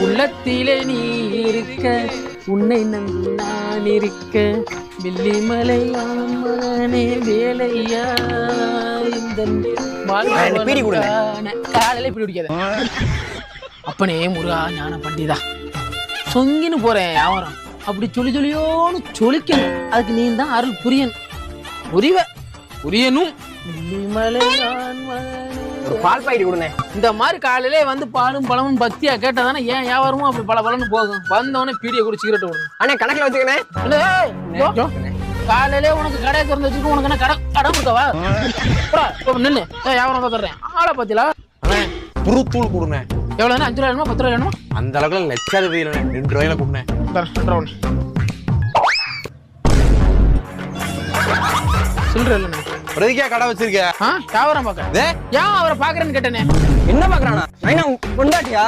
உள்ளத்திலே நீ இருக்க, உன்னை நம்பி நான் இருக்க, வெள்ளிமலையானே வேலையா இந்த காலையில இப்படி குடிக்காத. அப்பனே முருகா ஞான பண்டிதா, சொங்கின்னு போறேன் வியாபாரம். அப்படி சொல்லி சொல்லியோன்னு சொலிக்கணும். அதுக்கு நீ தான் அருள் புரியணும். புரியணும். ஒரு பால் பாக்கெட் கொடுங்க. இந்த மாதிரி காலையிலே வந்து பாலும் பழமும் பக்தியா கேட்டதானே ஏன் வியாபாரமும் அப்படி பல பலன்னு போகும். வந்தவொடனே பீடியை கூட சிகரெட் விடணும். அண்ணே கணக்குல வச்சுக்கணே. காலையிலே உனக்கு கடை திறந்து வச்சுக்க, உனக்கு என்ன கடை கொடுக்கவா? நின்று வியாபாரம் பார்த்துறேன். ஆளை பத்திலா புருத்தூள் கொடுங்க. எவ்வளோ 5 ரூபா வேணுமா 10 ரூபா வேணுமா? அந்த அளவுக்கு லட்சாதிபதி 2 ரூபாயில கொடுங்க. சில்லற இல்ல பிரதிக்கா கடை வச்சிருக்க. வியாபாரம் பார்க்க ஏன் அவரை பாக்குறேன்னு கேட்டேனே. என்ன பாக்குறானா? பொண்டாட்டியா?